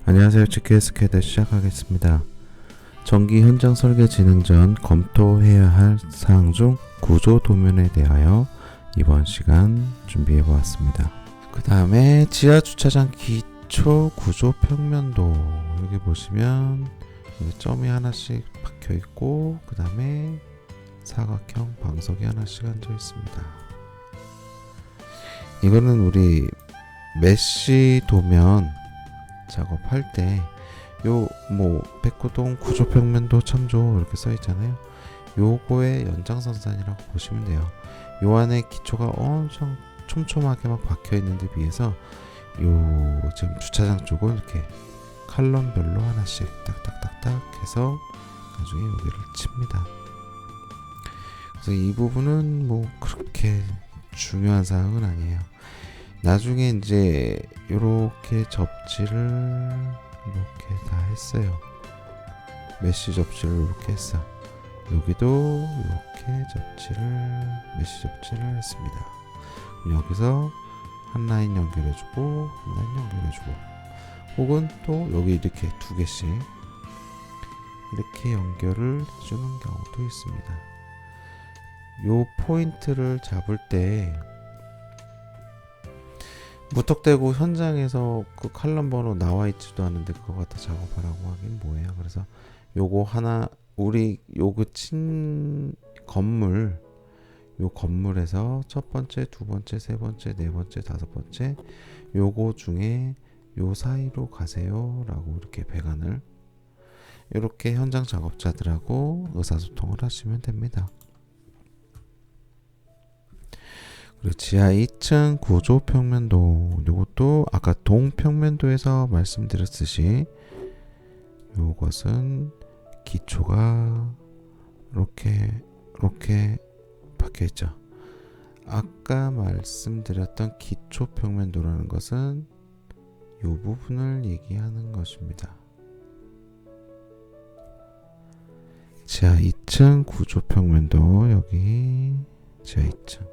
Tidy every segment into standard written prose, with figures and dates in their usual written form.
안녕하세요. GKS캐드 시작하겠습니다. 전기 현장 설계 진행 전 검토해야 할 사항 중 구조 도면에 대하여 이번 시간 준비해 보았습니다. 그 다음에 지하 주차장 기초 구조 평면도, 여기 보시면 여기 점이 하나씩 박혀 있고 그 다음에 사각형 방석이 하나씩 앉아 있습니다. 이거는 우리 메쉬 도면 작업할 때 요 백구동 구조평면도 참조 이렇게 써 있잖아요. 요거의 연장선상이라고 보시면 돼요. 요 안에 기초가 엄청 촘촘하게 막 박혀 있는데 비해서 요 지금 주차장 쪽은 이렇게 칼럼별로 하나씩 딱딱딱딱 해서 나중에 여기를 칩니다. 그래서 이 부분은 그렇게 중요한 사항은 아니에요. 나중에 이제 요렇게 접지를 이렇게 다 했어요. 메쉬 접지를 이렇게 했어. 여기도 이렇게 접지를 메쉬 접지를 했습니다. 여기서 한 라인 연결해주고 한 라인 연결해주고, 혹은 또 여기 이렇게 두 개씩 이렇게 연결을 해주는 경우도 있습니다. 요 포인트를 잡을 때 무턱대고 현장에서 그 칼럼 번호 나와 있지도 않은데 그거 갖다 작업하라고 하긴 뭐예요. 그래서 요거 하나, 우리 요거 친 건물, 요 건물에서 첫 번째, 두 번째, 세 번째, 네 번째, 다섯 번째 요거 중에 요 사이로 가세요 라고 이렇게 배관을, 이렇게 현장 작업자들하고 의사소통을 하시면 됩니다. 그리고 지하 2층 구조 평면도, 요것도 아까 동평면도에서 말씀드렸듯이 요것은 기초가 이렇게 박혀 있죠. 아까 말씀드렸던 기초 평면도라는 것은 요 부분을 얘기하는 것입니다. 지하 2층 구조 평면도, 여기 지하 2층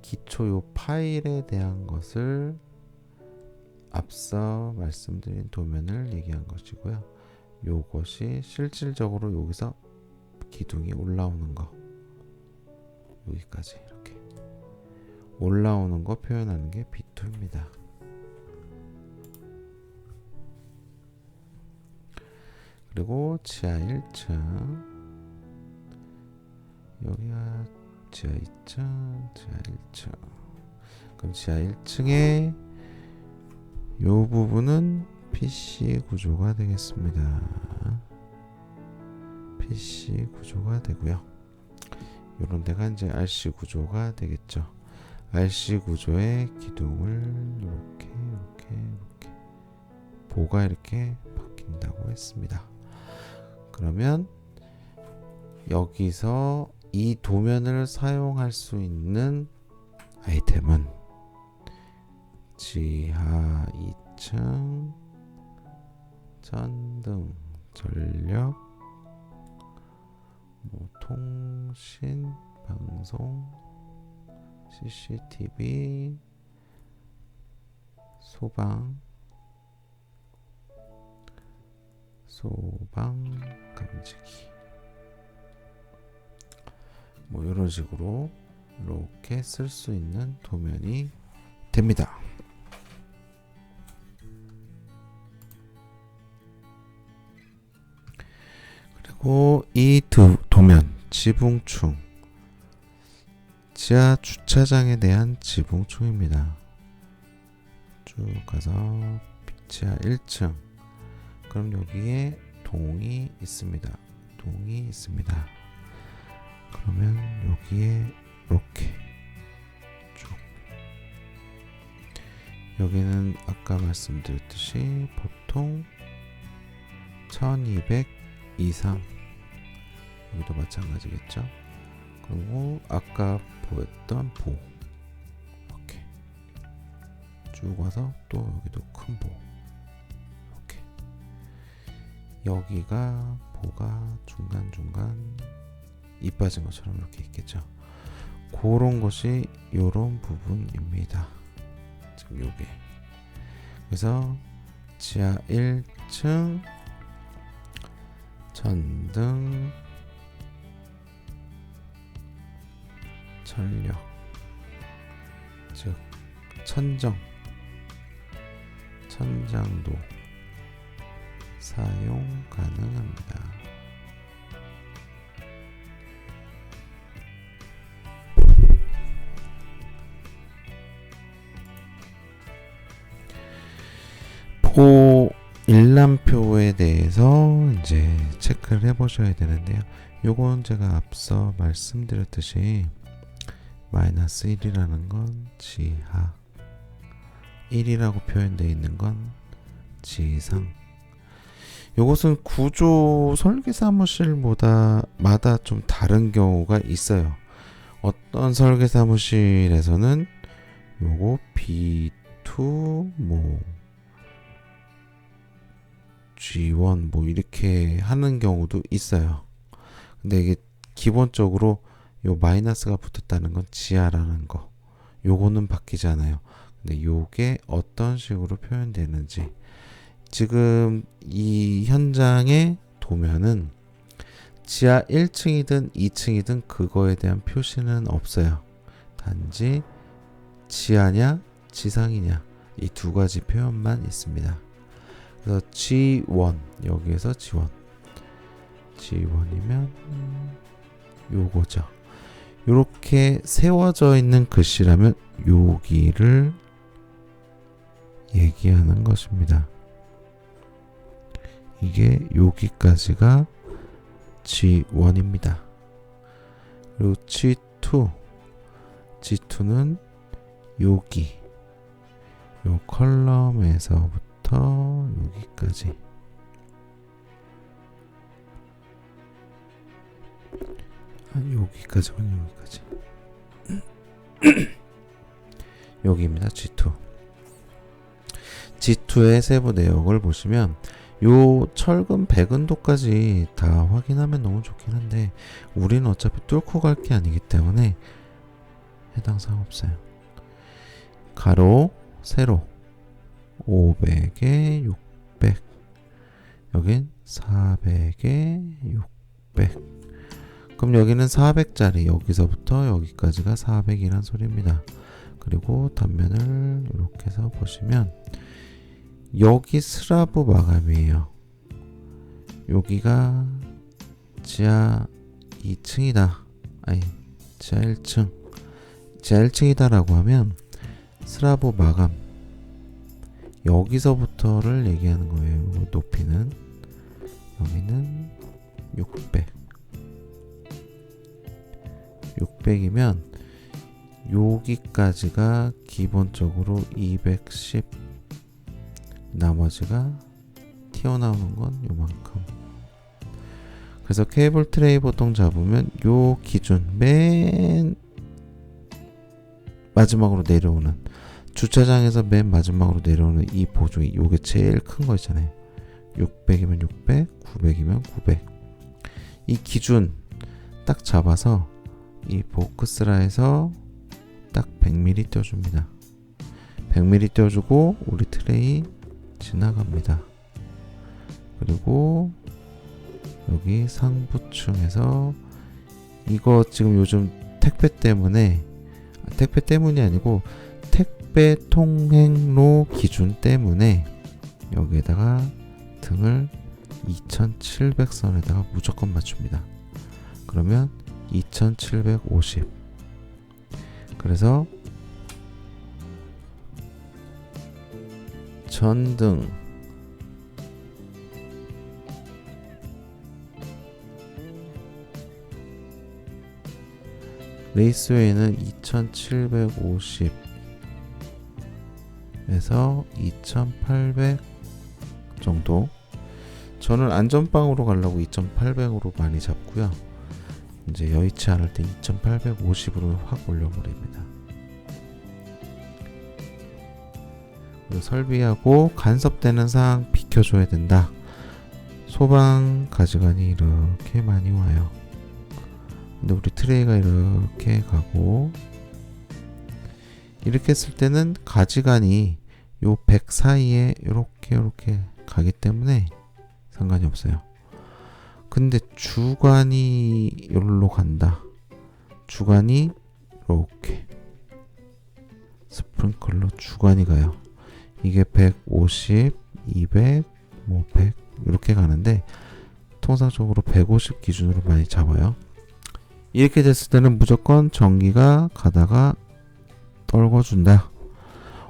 기초 요 파일에 대한 것을 앞서 말씀드린 도면을 얘기한 것이고요. 요것이 실질적으로 여기서 기둥이 올라오는 거, 여기까지 이렇게 올라오는 거 표현하는 게 B2입니다. 그리고 지하 1층, 여기가 지하 2층, 지하 1층. 그럼 지하 1층에 요 부분은 PC 구조가 되겠습니다. PC 구조가 되고요. 요런 데가 이제 RC 구조가 되겠죠. RC 구조의 기둥을 이렇게 보가 이렇게 바뀐다고 했습니다. 그러면 여기서 이 도면을 사용할 수 있는 아이템은 지하 2층 전등, 전력, 통신, 방송, CCTV, 소방 감지기, 이런 식으로 이렇게 쓸 수 있는 도면이 됩니다. 그리고 이 도면, 지붕충, 지하 주차장에 대한 지붕충입니다. 쭉 가서 지하 1층, 그럼 여기에 동이 있습니다. 그러면 여기에 이렇게 쭉, 여기는 아까 말씀드렸듯이 보통 1200 이상, 여기도 마찬가지겠죠. 그리고 아까 보였던 보, 이렇게 쭉 와서 또 여기도 큰 보, 이렇게 여기가 보가 중간중간 이 빠진 것처럼 이렇게 있겠죠. 그런 것이 요런 부분입니다. 지금 요게. 그래서 지하 1층 전등 전력 즉 천장도 사용 가능합니다. 일람표에 대해서 이제 체크를 해 보셔야 되는데요. 요건 제가 앞서 말씀드렸듯이 마이너스 1이라는 건 지하, 1이라고 표현되어 있는 건 지상. 요것은 구조 설계 사무실마다 좀 다른 경우가 있어요. 어떤 설계 사무실에서는 요거 B2 뭐 G1 뭐 이렇게 하는 경우도 있어요. 근데 이게 기본적으로 요 마이너스가 붙었다는 건 지하라는 거. 요거는 바뀌지 않아요. 근데 요게 어떤 식으로 표현되는지 지금 이 현장의 도면은 지하 1층이든 2층이든 그거에 대한 표시는 없어요. 단지 지하냐 지상이냐 이 두 가지 표현만 있습니다. 그래서 G1 여기에서 G1이면 요거죠. 요렇게 세워져 있는 글씨라면 여기를 얘기하는 것입니다. 이게 여기까지가 G1입니다. 그리고 G2는 여기 요 컬럼에서부터 여기까지 여기까지 여기입니다. G2의 세부 내역을 보시면 요 철근 백은도까지 다 확인하면 너무 좋긴 한데 우리는 어차피 뚫고 갈 게 아니기 때문에 해당 사항 없어요. 가로 세로 500에 600 여긴 400에 600 그럼 여기는 400짜리 여기서부터 여기까지가 400이란 소리입니다. 그리고 단면을 이렇게 해서 보시면 여기 슬라브 마감이에요. 여기가 지하 2층이다. 아니 지하 1층 지하 1층이다 라고 하면 슬라브 마감 여기서부터를 얘기하는 거예요. 높이는 여기는 600이면 여기까지가 기본적으로 210 나머지가 튀어나오는 건 요만큼. 그래서 케이블 트레이 보통 잡으면 요 기준 맨 마지막으로 내려오는 주차장에서 맨 마지막으로 내려오는 이 보조 요게 제일 큰 거 있잖아요. 600이면 600 900이면 900 이 기준 딱 잡아서 이 보크스라에서 딱 100mm 떼어줍니다. 100mm 떼어주고 우리 트레이 지나갑니다. 그리고 여기 상부층에서 이거 지금 요즘 택배 때문이 아니고 택배 통행로 기준 때문에 여기에다가 등을 2700선에다가 무조건 맞춥니다. 그러면 2750 그래서 전등 레이스웨이는 2750에서 2800 정도. 저는 안전빵으로 가려고 2800으로 많이 잡고요. 이제 여의치 않을 때 2850으로 확 올려버립니다. 그리고 설비하고 간섭되는 사항 비켜줘야 된다. 소방 가지관이 이렇게 많이 와요. 근데 우리 트레이가 이렇게 가고 이렇게 했을 때는 가지관이 요 100 사이에 요렇게 가기 때문에 상관이 없어요. 근데 주간이 요로 간다. 주간이 이렇게 스프링클러 주간이 가요. 이게 150, 200, 뭐 100 이렇게 가는데 통상적으로 150 기준으로 많이 잡아요. 이렇게 됐을 때는 무조건 전기가 가다가 떨궈준다.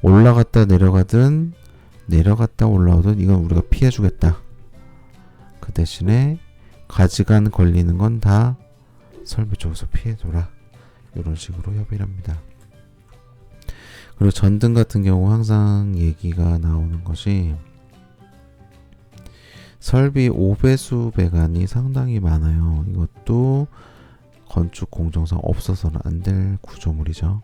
올라갔다 내려가든 내려갔다 올라오든 이건 우리가 피해주겠다. 그 대신에 가지간 걸리는 건 다 설비 쪽에서 피해줘라. 이런 식으로 협의를 합니다. 그리고 전등 같은 경우 항상 얘기가 나오는 것이 설비 5배수 배관이 상당히 많아요. 이것도 건축 공정상 없어서는 안 될 구조물이죠.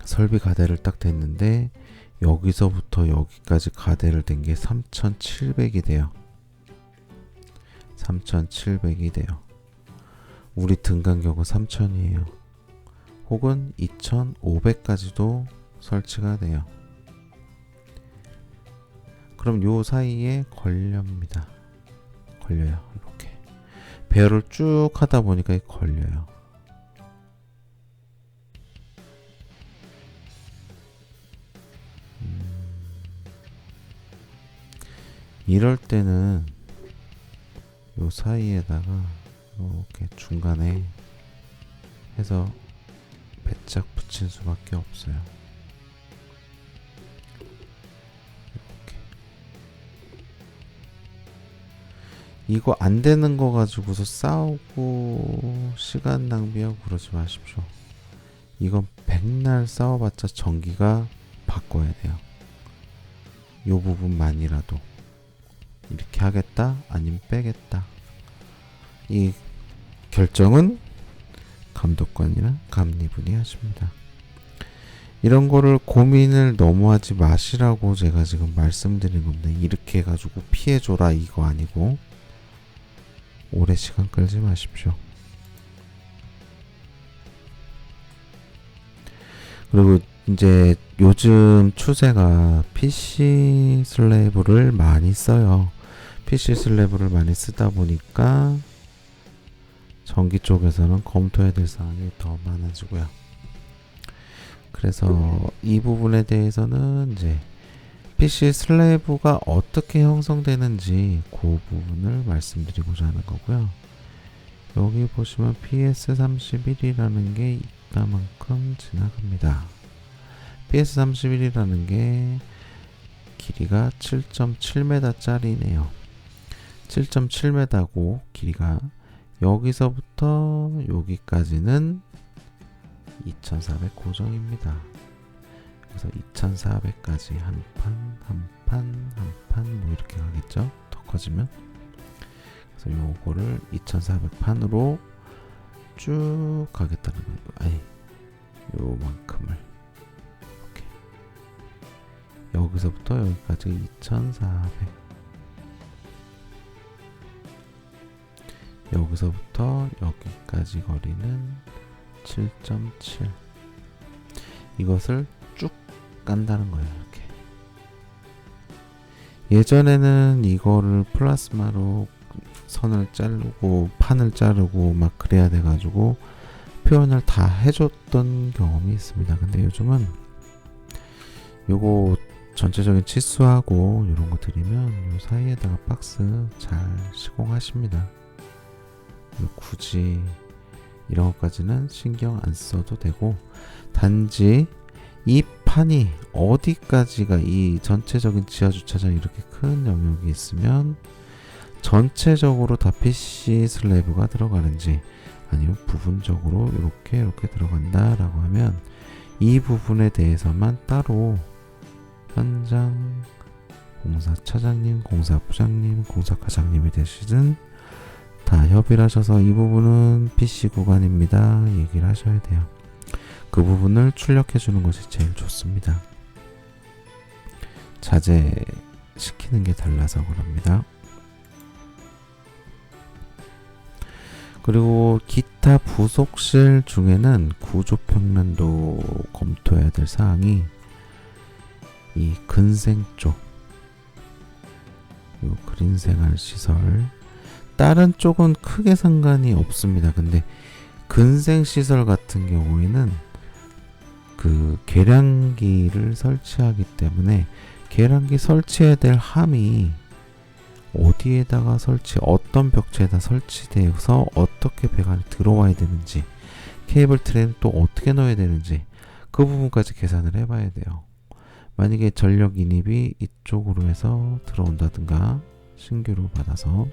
설비 가대를 딱 댔는데 여기서부터 여기까지 가대를 댄 게 3,700이 돼요. 3,700이 돼요. 우리 등간격은 3,000이에요. 혹은 2,500까지도 설치가 돼요. 그럼 요 사이에 걸려요. 이렇게 배열을 쭉 하다 보니까 걸려요. 이럴 때는 요 사이에다가 이렇게 중간에 해서 배짝 붙인 수밖에 없어요. 이렇게. 이거 안 되는 거 가지고서 싸우고 시간 낭비하고 그러지 마십시오. 이건 백날 싸워봤자 전기가 바꿔야 돼요. 요 부분만이라도 이렇게 하겠다 아니면 빼겠다. 이 결정은 감독관이나 감리분이 하십니다. 이런 거를 고민을 너무 하지 마시라고 제가 지금 말씀드린 겁니다. 이렇게 해가지고 피해줘라 이거 아니고 오래 시간 끌지 마십시오. 그리고 이제 요즘 추세가 PC 슬래브를 많이 써요. PC 슬래브를 많이 쓰다 보니까 전기 쪽에서는 검토해야 될 사항이 더 많아지고요. 그래서 이 부분에 대해서는 이제 PC 슬래브가 어떻게 형성되는지 그 부분을 말씀드리고자 하는 거고요. 여기 보시면 PS31이라는 게 이따만큼 지나갑니다. PS31이라는 게 길이가 7.7m 짜리네요. 7.7m고 길이가 여기서부터 여기까지는 2400 고정입니다. 그래서 2400까지 한 판 뭐 이렇게 가겠죠. 더 커지면. 그래서 요거를 2400판으로 쭉 가겠다는 거예요. 아니 요만큼을 이렇게 여기서부터 여기까지 2400 여기서부터 여기까지 거리는 7.7 이것을 쭉 깐다는 거예요. 이렇게 예전에는 이거를 플라스마로 선을 자르고 판을 자르고 막 그래야 돼가지고 표현을 다 해줬던 경험이 있습니다. 근데 요즘은 요거 전체적인 치수하고 이런 거 드리면 요 사이에다가 박스 잘 시공하십니다. 굳이 이런 것까지는 신경 안 써도 되고 단지 이 판이 어디까지가 이 전체적인 지하주차장 이렇게 큰 영역이 있으면 전체적으로 다 PC 슬래브가 들어가는지 아니면 부분적으로 이렇게 들어간다 라고 하면 이 부분에 대해서만 따로 현장 공사차장님, 공사부장님, 공사과장님이 되시든 다 협의를 하셔서 이 부분은 PC 구간입니다 얘기를 하셔야 돼요. 그 부분을 출력해 주는 것이 제일 좋습니다. 자제시키는 게 달라서 그럽니다. 그리고 기타 부속실 중에는 구조평면도 검토해야 될 사항이 이 근생 쪽, 요 그린생활시설, 다른 쪽은 크게 상관이 없습니다. 근데 근생시설 같은 경우에는 그 계량기를 설치하기 때문에 계량기 설치해야 될 함이 어디에다가 어떤 벽체에다 설치되어서 어떻게 배관이 들어와야 되는지, 케이블 트레이는 또 어떻게 넣어야 되는지, 그 부분까지 계산을 해봐야 돼요. 만약에 전력 인입이 이쪽으로 해서 들어온다든가 신규로 받아서,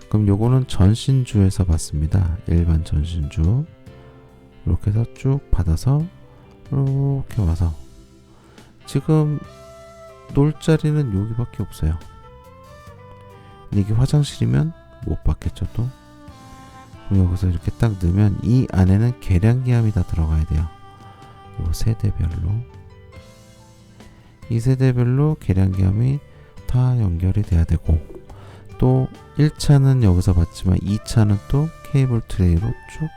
그럼 요거는 전신주에서 받습니다. 일반 전신주 이렇게 해서 쭉 받아서 이렇게 와서, 지금 놓을 자리는 여기밖에 없어요. 이게 화장실이면 못 받겠죠. 또 그럼 여기서 이렇게 딱 넣으면 이 안에는 계량기함이 다 들어가야 돼요. 요 세대별로, 이 세대별로 계량기함이 다 연결이 돼야 되고, 또 1차는 여기서 받지만 2차는 또 케이블 트레이로 쭉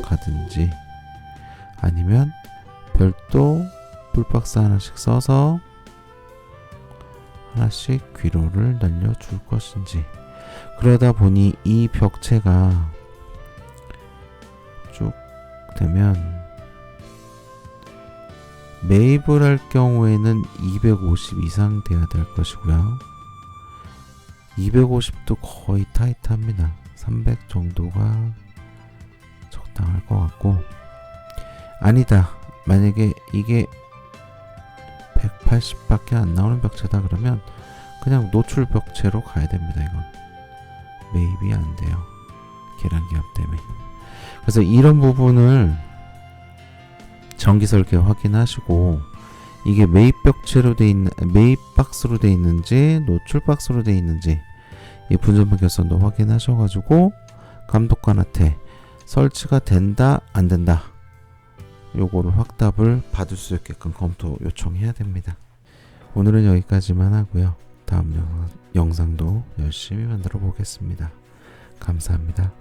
가든지, 아니면 별도 풀박스 하나씩 써서 하나씩 귀로를 날려줄 것인지. 그러다 보니 이 벽체가 쭉 되면 매입을 할 경우에는 250 이상 돼야 될 것이고요. 250도 거의 타이트합니다. 300 정도가 적당할 것 같고, 아니다, 만약에 이게 180밖에 안 나오는 벽체다 그러면 그냥 노출 벽체로 가야 됩니다. 이건 매입이 안 돼요, 계량기압 때문에. 그래서 이런 부분을 전기 설계 확인하시고, 이게 매입 벽체로 돼 있는, 매입 박스로 돼 있는지 노출 박스로 돼 있는지, 이 분전판 결선도 확인하셔가지고 감독관한테 설치가 된다 안 된다, 요거를 확답을 받을 수 있게끔 검토 요청해야 됩니다. 오늘은 여기까지만 하고요. 다음 영상도 열심히 만들어 보겠습니다. 감사합니다.